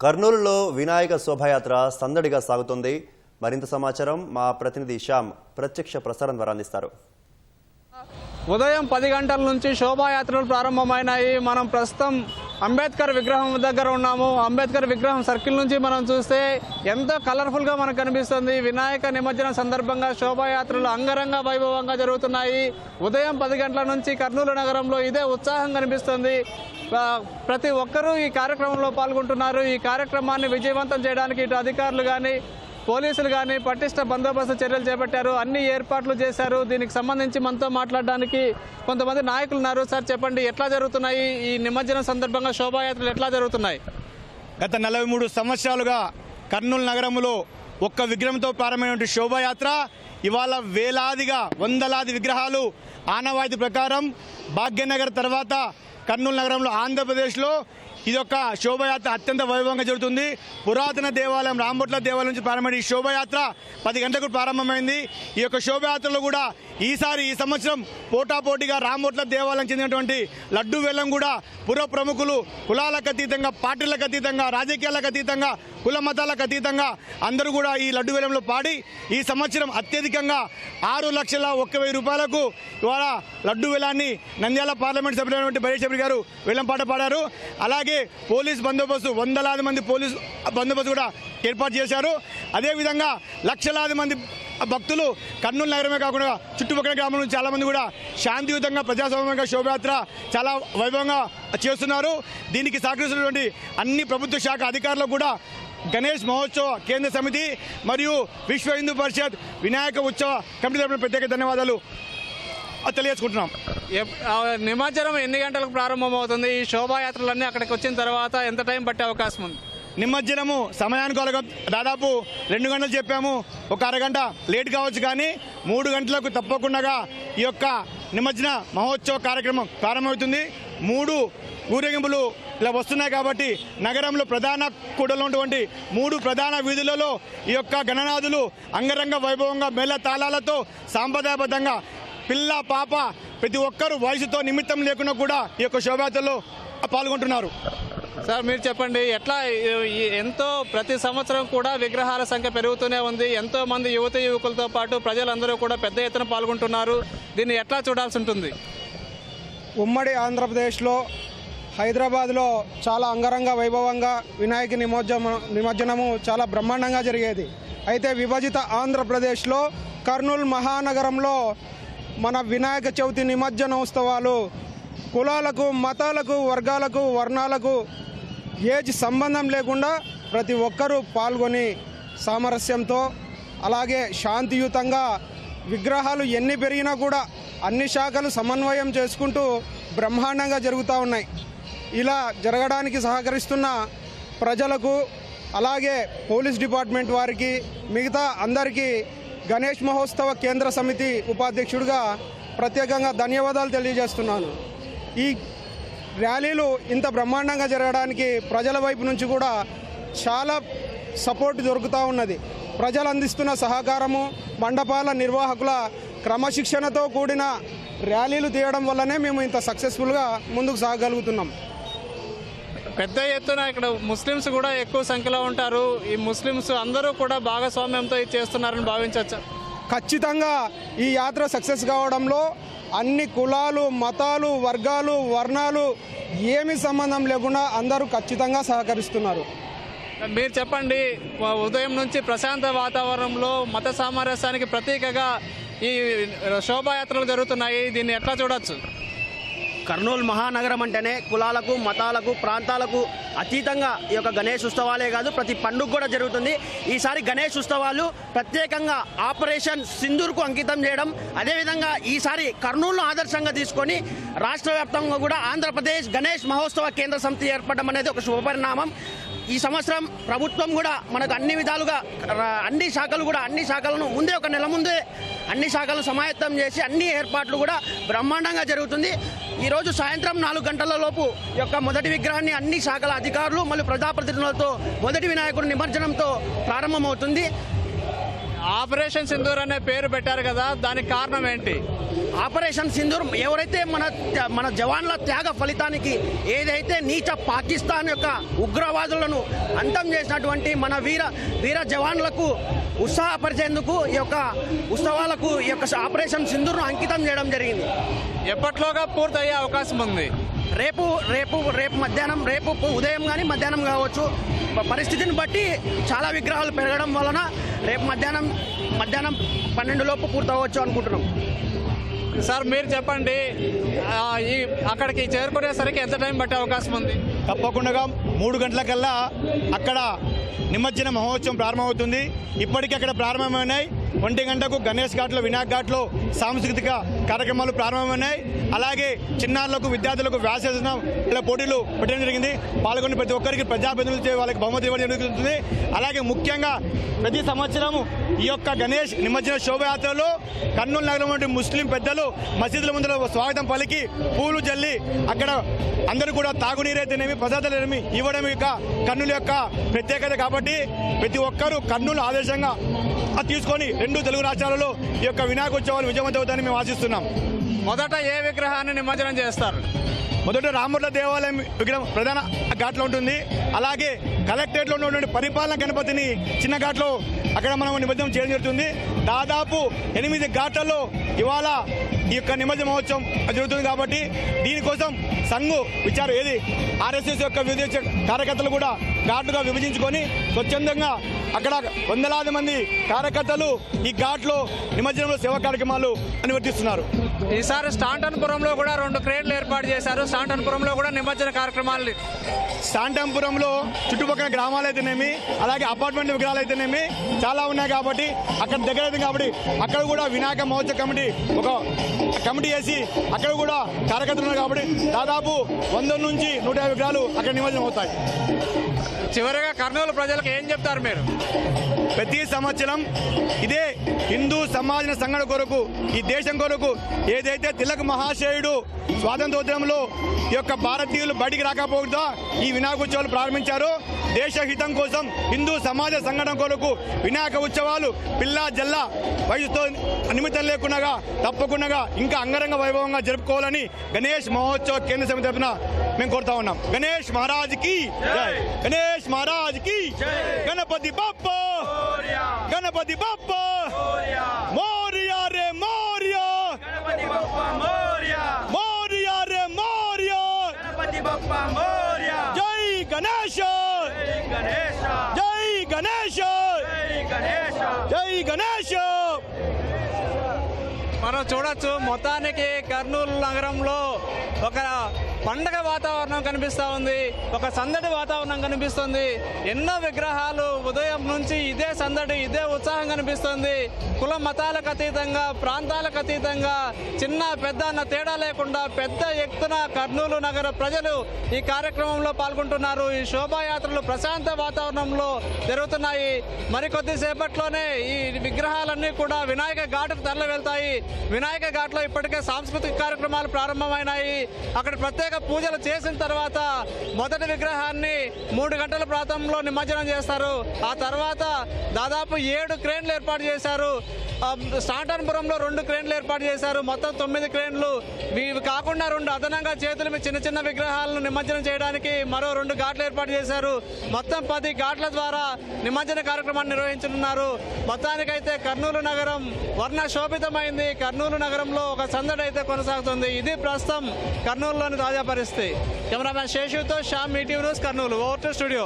కర్నూలులో వినాయక శోభాయాత్ర సందడిగా సాగుతోంది. మరింత సమాచారం మా ప్రతినిధి శ్యామ్ ప్రత్యక్ష ప్రసారం ద్వారా అందిస్తారు. ఉదయం 10 గంటల నుంచి శోభాయాత్రలు ప్రారంభమైనాయి. మనం ప్రస్తుతం అంబేద్కర్ విగ్రహం దగ్గర ఉన్నాము. అంబేద్కర్ విగ్రహం సర్కిల్ నుంచి మనం చూస్తే ఎంతో కలర్ఫుల్గా మనకు కనిపిస్తుంది. వినాయక నిమజ్జనం సందర్భంగా శోభాయాత్రలు అంగరంగ వైభవంగా జరుగుతున్నాయి. ఉదయం 10 గంటల నుంచి కర్నూలు నగరంలో ఇదే ఉత్సాహం కనిపిస్తుంది. ప్రతి ఒక్కరూ ఈ కార్యక్రమంలో పాల్గొంటున్నారు. ఈ కార్యక్రమాన్ని విజయవంతం చేయడానికి ఇటు అధికారులు కానీ పోలీసులు కానీ పటిష్ట బందోబస్తు చర్యలు చేపట్టారు. అన్ని ఏర్పాట్లు చేశారు. దీనికి సంబంధించి మనతో మాట్లాడడానికి కొంతమంది నాయకులు ఉన్నారు. సార్ చెప్పండి, ఎట్లా జరుగుతున్నాయి ఈ నిమజ్జనం సందర్భంగా శోభాయాత్రలు ఎట్లా జరుగుతున్నాయి? గత 43 సంవత్సరాలుగా కర్నూలు నగరంలో ఒక్క విగ్రహంతో ప్రారంభమైన శోభాయాత్ర ఇవాళ వేలాదిగా వందలాది విగ్రహాలు ఆనవాయితీ ప్రకారం భాగ్యనగర్ తర్వాత కర్నూలు నగరంలో ఆంధ్రప్రదేశ్లో ఇదొక శోభయాత్ర అత్యంత వైభవంగా జరుగుతుంది. పురాతన దేవాలయం రాంబొట్ల దేవాలయం నుంచి ప్రారంభమైన ఈ శోభయాత్ర 10 గంటలకు ప్రారంభమైంది. ఈ యొక్క శోభయాత్రలో కూడా ఈ సంవత్సరం పోటాపోటీగా రాంబొట్ల దేవాలయం చెందినటువంటి లడ్డు వేలం కూడా పుర ప్రముఖులు కులాలకు అతీతంగా, పార్టీలకు అతీతంగా, రాజకీయాలకు అతీతంగా, కుల మతాలకు అతీతంగా అందరూ కూడా ఈ లడ్డు వేలంలో పాడి ఈ సంవత్సరం అత్యధికంగా 6,01,000 రూపాయలకు ఇవాళ లడ్డు వేలాన్ని నంద్యాల పార్లమెంట్ సభ్యులైనటువంటి బైరెడ్డి గారు వేలంపాట పాడారు. అలాగే పోలీస్ బందోబస్తు వందలాది మంది పోలీస్ బందోబస్తు కూడా ఏర్పాటు చేశారు. అదేవిధంగా లక్షలాది మంది భక్తులు కర్నూలు నగరమే కాకుండా చుట్టుపక్కల గ్రామాల నుంచి చాలా మంది కూడా శాంతియుతంగా ప్రజాస్వామ్యంగా శోభయాత్ర చాలా వైభవంగా చేస్తున్నారు. దీనికి సహకరిస్తున్నటువంటి అన్ని ప్రభుత్వ శాఖ అధికారులకు కూడా గణేష్ మహోత్సవ కేంద్ర సమితి మరియు విశ్వ హిందూ పరిషత్ వినాయక ఉత్సవ కమిటీ తరపున ప్రత్యేక ధన్యవాదాలు తెలియజేసుకుంటున్నాం. నిమజ్జనం ఎన్ని గంటలకు ప్రారంభమవుతుంది? ఈ శోభాయాత్రలన్నీ అక్కడికి వచ్చిన తర్వాత ఎంత టైం పట్టే అవకాశం ఉంది? నిమజ్జనము సమయానుకూలంగా దాదాపు 2 గంటలు చెప్పాము. ఒక అరగంట లేట్ కావచ్చు, కానీ 3 గంటలకు తప్పకుండా ఈ యొక్క నిమజ్జన మహోత్సవ కార్యక్రమం ప్రారంభమవుతుంది. 3 ఊరేగింపులు ఇలా వస్తున్నాయి కాబట్టి నగరంలో ప్రధాన కూడలో ఉన్నటువంటి 3 ప్రధాన వీధులలో ఈ యొక్క గణనాథులు అంగరంగ వైభవంగా మేళ తాళాలతో సాంప్రదాయబద్ధంగా పిల్ల పాప ప్రతి ఒక్కరూ వయసుతో నిమిత్తం లేకుండా కూడా ఈ యొక్క శోభయాత్రలో పాల్గొంటున్నారు. సార్ మీరు చెప్పండి, ఎట్లా ఎంతో ప్రతి సంవత్సరం కూడా విగ్రహాల సంఖ్య పెరుగుతూనే ఉంది. ఎంతో మంది యువకులతో పాటు ప్రజలందరూ కూడా పెద్ద ఎత్తున పాల్గొంటున్నారు. దీన్ని ఎట్లా చూడాల్సి ఉంటుంది? ఉమ్మడి ఆంధ్రప్రదేశ్లో హైదరాబాద్లో చాలా అంగరంగ వైభవంగా వినాయక నిమజ్జనము చాలా బ్రహ్మాండంగా జరిగేది. అయితే విభజిత ఆంధ్రప్రదేశ్లో కర్నూలు మహానగరంలో మన వినాయక చవితి నిమజ్జన ఉత్సవాలు కులాలకు, మతాలకు, వర్గాలకు, వర్ణాలకు ఏజ్ సంబంధం లేకుండా ప్రతి ఒక్కరూ పాల్గొని సామరస్యంతో అలాగే శాంతియుతంగా విగ్రహాలు ఎన్ని పెరిగినా కూడా అన్ని శాఖలు సమన్వయం చేసుకుంటూ బ్రహ్మాండంగా జరుగుతూ ఉన్నాయి. ఇలా జరగడానికి సహకరిస్తున్న ప్రజలకు అలాగే పోలీస్ డిపార్ట్మెంట్ వారికి, మిగతా అందరికీ గణేష్ మహోత్సవ కేంద్ర సమితి ఉపాధ్యక్షుడిగా ప్రత్యేకంగా ధన్యవాదాలు తెలియజేస్తున్నాను. ఈ ర్యాలీలు ఇంత బ్రహ్మాండంగా జరగడానికి ప్రజల వైపు నుంచి కూడా చాలా సపోర్ట్ దొరుకుతూ ఉన్నది. ప్రజలు అందిస్తున్న సహకారము, మండపాల నిర్వాహకుల క్రమశిక్షణతో కూడిన ర్యాలీలు తీయడం వల్లనే మేము ఇంత సక్సెస్ఫుల్గా ముందుకు సాగగలుగుతున్నాం. పెద్ద ఎత్తున ఇక్కడ ముస్లిమ్స్ కూడా ఎక్కువ సంఖ్యలో ఉంటారు. ఈ ముస్లిమ్స్ అందరూ కూడా భాగస్వామ్యంతో ఇది చేస్తున్నారని భావించవచ్చు. ఖచ్చితంగా ఈ యాత్ర సక్సెస్ కావడంలో అన్ని కులాలు, మతాలు, వర్గాలు, వర్ణాలు ఏమీ సంబంధం లేకుండా అందరూ ఖచ్చితంగా సహకరిస్తున్నారు. మీరు చెప్పండి, ఉదయం నుంచి ప్రశాంత వాతావరణంలో మత సామరస్యానికి ప్రతీకగా ఈ శోభాయాత్రలు జరుగుతున్నాయి. దీన్ని ఎట్లా చూడొచ్చు? కర్నూలు మహానగరం అంటేనే కులాలకు, మతాలకు, ప్రాంతాలకు అతీతంగా ఈ యొక్క గణేష్ ఉత్సవాలే కాదు, ప్రతి పండుగ కూడా జరుగుతుంది. ఈసారి గణేష్ ఉత్సవాలు ప్రత్యేకంగా ఆపరేషన్ సింధూర్కు అంకితం చేయడం, అదేవిధంగా ఈసారి కర్నూలును ఆదర్శంగా తీసుకొని రాష్ట్ర వ్యాప్తంగా కూడా ఆంధ్రప్రదేశ్ గణేష్ మహోత్సవ కేంద్ర సమితి ఏర్పడడం అనేది ఒక శుభపరిణామం. ఈ సంవత్సరం ప్రభుత్వం కూడా మనకు అన్ని విధాలుగా అన్ని శాఖలను ముందే ఒక నెల ముందే అన్ని శాఖలను సమాయత్తం చేసి అన్ని ఏర్పాట్లు కూడా బ్రహ్మాండంగా జరుగుతుంది. ఈరోజు సాయంత్రం 4 గంటల లోపు యొక్క మొదటి విగ్రహాన్ని అన్ని శాఖల అధికారులు మరియు ప్రజాప్రతినిధులతో మొదటి వినాయకుడి నిమజ్జనంతో ప్రారంభమవుతుంది. ఆపరేషన్ సింధూర్ అనే పేరు పెట్టారు కదా, దానికి కారణం ఏంటి? ఆపరేషన్ సింధూర్ ఎవరైతే మన జవాన్ల త్యాగ ఫలితానికి ఏదైతే నీచ పాకిస్తాన్ యొక్క ఉగ్రవాదులను అంతం చేసినటువంటి మన వీర జవాన్లకు ఉత్సాహపరిచేందుకు ఈ యొక్క ఉత్సవాలకు ఈ యొక్క ఆపరేషన్ సింధూర్ను అంకితం చేయడం జరిగింది. ఎప్పట్లోగా పూర్తయ్యే అవకాశం ఉంది? రేపు మధ్యాహ్నం, రేపు ఉదయం కానీ మధ్యాహ్నం కావచ్చు. పరిస్థితిని బట్టి చాలా విగ్రహాలు పెరగడం వలన రేపు మధ్యాహ్నం 12 లోపు పూర్తవచ్చు అనుకుంటున్నాం. సార్ మీరు చెప్పండి, అక్కడికి చేరుకునేసరికి ఎంత టైం పట్టే అవకాశం ఉంది? తప్పకుండా 3 గంటలకల్లా అక్కడ నిమజ్జన మహోత్సవం ప్రారంభమవుతుంది. ఇప్పటికీ అక్కడ ప్రారంభమైనాయి. 1 గంటకు గణేష్ ఘాట్లో, వినాయక్ ఘాట్లో సాంస్కృతిక కార్యక్రమాలు ప్రారంభమైనాయి. అలాగే చిన్నారులకు, విద్యార్థులకు వ్యాసరచన పోటీలు పెట్టడం జరిగింది. పాల్గొని ప్రతి ఒక్కరికి ప్రజాప్రతినిధులు వాళ్ళకి బహుమతి ఇవ్వడం జరుగుతుంది. అలాగే ముఖ్యంగా ప్రతి సంవత్సరం ఈ యొక్క గణేష్ నిమజ్జన శోభయాత్రలో కర్నూలు నగరం వంటి ముస్లిం పెద్దలు మసీదుల ముందర స్వాగతం పలికి పూలు జల్లి అక్కడ అందరూ కూడా తాగునీరైతేనేమి, ప్రసాదాలేమి ఇవ్వడం యొక్క కర్నూలు యొక్క ప్రత్యేకత. కాబట్టి ప్రతి ఒక్కరూ కర్నూలు ఆదేశంగా తీసుకొని 2 తెలుగు రాష్ట్రాలలో ఈ యొక్క వినాయకోత్సవాలు విజయవంతమవుతాయని మేము ఆశిస్తున్నాం. మొదట ఏ విగ్రహాన్ని నిమజ్జనం చేస్తారు? మొదట రామూర్ల దేవాలయం విగ్రహం ప్రధాన ఘాట్లో ఉంటుంది. అలాగే కలెక్టరేట్లో ఉన్నటువంటి పరిపాలన గణపతిని చిన్న ఘాట్లో అక్కడ మనం నిమజ్జనం చేయడం జరుగుతుంది. దాదాపు 8 ఘాట్లలో ఇవాళ ఈ యొక్క నిమజ్జన మహోత్సవం జరుగుతుంది. కాబట్టి దీనికోసం సంఘు విచారం ఏది ఆర్ఎస్ఎస్ యొక్క వివిధ కార్యకర్తలు కూడా ఘాట్లుగా విభజించుకొని స్వచ్ఛందంగా అక్కడ వందలాది మంది కార్యకర్తలు ఈ ఘాట్లో నిమజ్జనంలో సేవా కార్యక్రమాలు నిర్వర్తిస్తున్నారు. ఈసారి స్టాంటన్పురంలో కూడా 2 క్రేన్లు ఏర్పాటు చేశారు. స్టాంటన్పురంలో కూడా నిమజ్జన కార్యక్రమాలు. స్టాంటన్పురంలో చుట్టుపక్కల గ్రామాలు అయితేనేమి, అలాగే అపార్ట్మెంట్ విగ్రహాలు అయితేనేమి చాలా ఉన్నాయి. కాబట్టి అక్కడ దగ్గర అవుతుంది. కాబట్టి అక్కడ కూడా వినాయక మహోత్సవ కమిటీ ఒక కమిటీ వేసి అక్కడ కూడా కార్యకర్తలు ఉన్నారు. కాబట్టి దాదాపు 100 నుంచి 150 విగ్రహాలు అక్కడ నిమజ్జనం అవుతాయి. చివరిగా కర్నూలు ప్రజలకు ఏం చెప్తారు మీరు? ప్రతి సంవత్సరం ఇదే హిందూ సమాజ సంఘటన కొరకు, ఈ దేశం కొరకు ఏదైతే తిలక్ మహాశయుడు స్వాతంత్రోద్యమంలో ఈ యొక్క భారతీయులు బయటికి రాకపోతే ఈ వినాయక ఉత్సవాలు ప్రారంభించారు. దేశ హితం కోసం హిందూ సమాజ సంఘటన కొరకు వినాయక ఉత్సవాలు పిల్లా జల్లా వయసుతో నిమిత్తం లేకుండా తప్పకుండా ఇంకా అంగరంగ వైభవంగా జరుపుకోవాలని గణేష్ మహోత్సవ కేంద్ర సమితి తరఫున మేము కోరుతా ఉన్నాం. గణేష్ మహారాజ్ కి జై, గణేష్ మహారాజ్ కి గణపతి బప్పా, గణపతి బప్పా మోరియా రే మోరియా, మోరియా రే మోరియా, జై గణేష్, జై గణేష్, జై గణేష్. మనం చూడొచ్చు, మొత్తానికి కర్నూలు నగరంలో ఒక పండగ వాతావరణం కనిపిస్తూ ఉంది, ఒక సందడి వాతావరణం కనిపిస్తుంది. ఎన్నో విగ్రహాలు ఉదయం నుంచి ఇదే సందడి, ఇదే ఉత్సాహం కనిపిస్తుంది. కుల మతాలకు అతీతంగా, ప్రాంతాలకు అతీతంగా, చిన్న పెద్ద అన్న తేడా లేకుండా పెద్ద ఎత్తున కర్నూలు నగర ప్రజలు ఈ కార్యక్రమంలో పాల్గొంటున్నారు. ఈ శోభాయాత్రలు ప్రశాంత వాతావరణంలో జరుగుతున్నాయి. మరికొద్దిసేపట్లోనే ఈ విగ్రహాలన్నీ కూడా వినాయక ఘాటుకు తరలి వెళ్తాయి. వినాయక ఘాట్లో ఇప్పటికే సాంస్కృతిక కార్యక్రమాలు ప్రారంభమైనాయి. అక్కడ ప్రత్యేక పూజలు చేసిన తర్వాత మొదటి విగ్రహాన్ని 3 గంటల ప్రాంతంలో నిమజ్జనం చేస్తారు. ఆ తర్వాత దాదాపు 7 క్రేన్లు ఏర్పాటు చేశారు. స్టాంటన్పురంలో 2 క్రేన్లు ఏర్పాటు చేశారు. మొత్తం 9 క్రేన్లు. ఇవి కాకుండా 2 అదనంగా చేతుల మీద చిన్న చిన్న విగ్రహాలను నిమజ్జనం చేయడానికి మరో 2 ఘాట్లు ఏర్పాటు చేశారు. మొత్తం 10 ఘాట్ల ద్వారా నిమజ్జన కార్యక్రమాన్ని నిర్వహించనున్నారు. మొత్తానికైతే కర్నూలు నగరం వర్ణ శోభితమైంది. కర్నూలు నగరంలో ఒక సందడి అయితే కొనసాగుతుంది. ఇది ప్రస్తుతం కర్నూలులోని తాజా పరిస్థితి. కెమెరామ్యాన్ శేషుతో Shyam, ETV news, Kurnool. Over to studio.